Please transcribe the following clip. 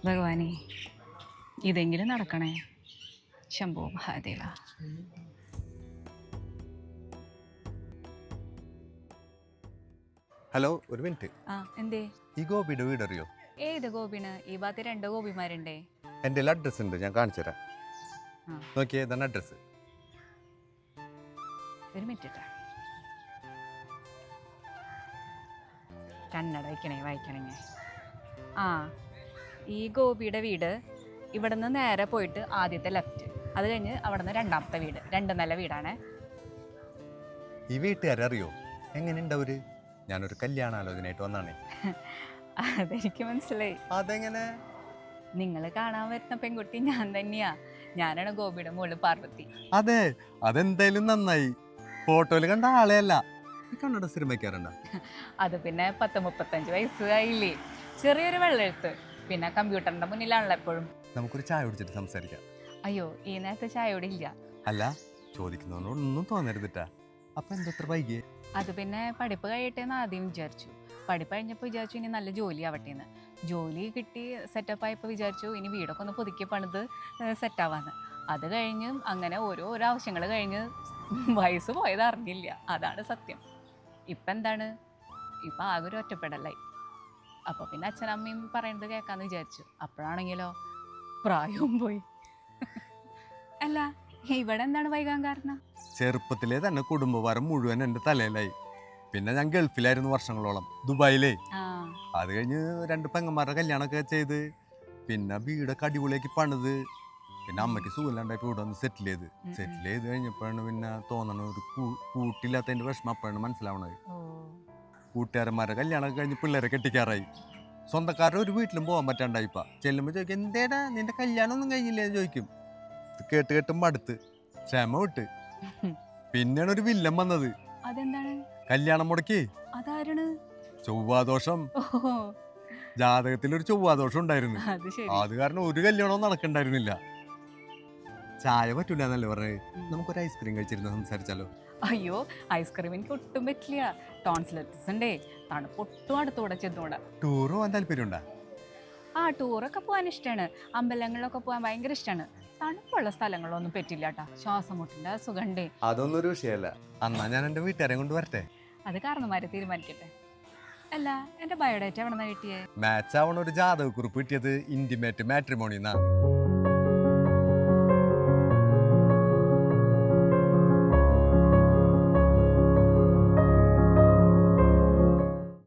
ഭഗവാനെ ഇതെങ്കിലും നടക്കണേ. ശംഭോ മഹാദേവ. ഹലോ, ഒരു മിനിറ്റ്. ആ എന്തേ? ഈ ഗോപിയുടെ വീട് അറിയോ? ഏത് ഗോപിന്? ഈ ഭാഗത്ത് 2 ഗോപിമാരുണ്ടേ. എൻ്റെ അഡ്രസ്സ് ഉണ്ട്, ഞാൻ കാണിച്ചു തരാം. നോക്കിയേ, ഇതാണ് അഡ്രസ്സ്. ഒരു മിനിറ്റ് കന്നഡ വയ്ക്കണേ, വായിക്കണേ. ആ, ഈ ഗോപിയുടെ വീട് ഇവിടെ നിന്ന് നേരെ പോയിട്ട് ആദ്യത്തെ ലെഫ്റ്റ്, അത് കഴിഞ്ഞ് അവിടെ നിന്ന് രണ്ടാമത്തെ വീട്, 2 നില വീടാണ്. ഈ വീട്ടുകാരറിയോ? എങ്ങനെയുണ്ട് അവര്? ഞാനൊരു കല്യാണാലോചനയായിട്ട് വന്നാണേ. അതെനിക്ക് മനസ്സിലായി. അതെങ്ങനെ? നിങ്ങൾ കാണാൻ വരുന്ന പെൺകുട്ടി ഞാൻ തന്നെയാ. ഞാനാണ് ഗോപിയുടെ മോള് പാർവതി. അതെ, അതെന്തായാലും നന്നായി. ഫോട്ടോയിൽ കണ്ട ആളെയല്ല. കന്നഡ സിനിമ വയ്ക്കാറുണ്ടോ? അത് പിന്നെ 10-35 വയസ്സായില്ലേ. ചെറിയൊരു വെള്ളെഴുത്ത്, പിന്നെ കമ്പ്യൂട്ടറിന്റെ മുന്നിലാണല്ലോ എപ്പോഴും. നമുക്കൊരു ചായ കുടിച്ചിട്ട് സംസാരിക്കാം. അയ്യോ, ഈ നേരത്തെ ചായയോടെ ഇല്ല. അല്ല, ചോദിക്കുന്നതുകൊണ്ടൊന്നും തോന്നരുതിട്ടാ. അപ്പൊ എന്തത്ര വൈകിയേ? അത് പിന്നെ പഠിപ്പ് കഴിയട്ടെന്ന് ആദ്യം വിചാരിച്ചു. പഠിപ്പ് കഴിഞ്ഞപ്പോൾ വിചാരിച്ചു ഇനി നല്ല ജോലി ആവട്ടേന്ന്. ജോലി കിട്ടി സെറ്റപ്പ് ആയപ്പോൾ വിചാരിച്ചു ഇനി വീടൊക്കെ ഒന്ന് പുതുക്കി പണിത് സെറ്റാവാന്ന്. അത് കഴിഞ്ഞ് അങ്ങനെ ഓരോ ആവശ്യങ്ങൾ കഴിഞ്ഞ് വയസ്സ് പോയത് അറിഞ്ഞില്ല. അതാണ് സത്യം. ഇപ്പം എന്താണ്, ഇപ്പം ആകെ ഒരു ഒറ്റപ്പെടലായി. അപ്പോൾ പിന്നെ അച്ഛനമ്മയും പറയുന്നത് കേൾക്കാമെന്ന് വിചാരിച്ചു. അപ്പോഴാണെങ്കിലോ പ്രായവും പോയി. അല്ല, ഇവിടെ എന്താണ് വൈകാൻ കാരണം? ചെറുപ്പത്തിലെ തന്നെ കുടുംബഭാരം മുഴുവൻ എൻ്റെ തലയിലായി. പിന്നെ ഞാൻ ഗൾഫിലായിരുന്നു വർഷങ്ങളോളം, ദുബായിലേ. അത് കഴിഞ്ഞ് 2 പെങ്ങന്മാരുടെ കല്യാണമൊക്കെ ചെയ്ത് പിന്നെ വീടൊക്കെ അടിപൊളിയാക്കി പണിത് പിന്നെ അമ്മയ്ക്ക് സുഖമില്ലാണ്ടായപ്പോൾ ഇവിടെ ഒന്ന് സെറ്റിൽ ചെയ്ത് കഴിഞ്ഞപ്പോഴാണ് പിന്നെ തോന്നണ ഒരു കൂട്ടില്ലാത്തതിൻ്റെ വിഷമം അപ്പോഴാണ് മനസ്സിലാവണത്. കൂട്ടുകാരന്മാരുടെ കല്യാണമൊക്കെ കഴിഞ്ഞ് പിള്ളേരെ കെട്ടിക്കാറായി. സ്വന്തക്കാരുടെ ഒരു വീട്ടിലും പോകാൻ പറ്റാണ്ടായിപ്പ. ചെല്ലുമ്പോൾ ചോദിക്കും, എന്തേടാ നിന്റെ കല്യാണം ഒന്നും കഴിഞ്ഞില്ലേ എന്ന് ചോദിക്കും. കേട്ട് മടുത്ത് ക്ഷമ വിട്ട് പിന്നെയാണ് ഒരു വില്ലൻ വന്നത്. അതെന്താണ്? കല്യാണം മുടക്കി. അതാരാണ്? ചൊവ്വാദോഷം. ജാതകത്തിൽ ഒരു ചൊവ്വാദോഷം ഉണ്ടായിരുന്നു. അത് കാരണം ഒരു കല്യാണവും നടക്കണ്ടായിരുന്നില്ല. ചായ പറ്റൂല എന്നല്ലേ പറഞ്ഞത്? നമുക്കൊരു ഐസ്ക്രീം കഴിച്ചിരുന്ന് സംസാരിച്ചാലോ? അയ്യോ, ഐസ്ക്രീം എനിക്ക് ഒട്ടും പറ്റില്ല. ടോൺസിലൈറ്റിസ് ഉണ്ടേ. തണുപ്പൊട്ടും അടുത്തൂടെ ചെന്നൂടാ. ടൂർ പോകാൻ താല്പര്യമുണ്ടാ? ആ, ടൂറൊക്കെ പോകാൻ ഇഷ്ടമാണ്. അമ്പലങ്ങളിലൊക്കെ പോകാൻ ഭയങ്കര ഇഷ്ടമാണ്. തണുപ്പുള്ള സ്ഥലങ്ങളൊന്നും പറ്റില്ല കേട്ടാ. ശ്വാസം മുട്ടിന്റെ സുഖണ്ടേ. അതൊന്നും ഒരു വിഷയമല്ല. എന്നാ ഞാൻ എൻ്റെ വീട്ടുകാരെ കൊണ്ട് വരട്ടെ? അത് കാരണന്മാരെ തീരുമാനിക്കട്ടെ. അല്ല, എന്റെ ബയോഡേറ്റ എവിടെ നിന്നാ കിട്ടിയേ? മാച്ച് ആവണ ഒരു ജാതക കുറിപ്പ് കിട്ടിയത് ഇന്റിമേറ്റ് മാട്രിമോണിന്നാ.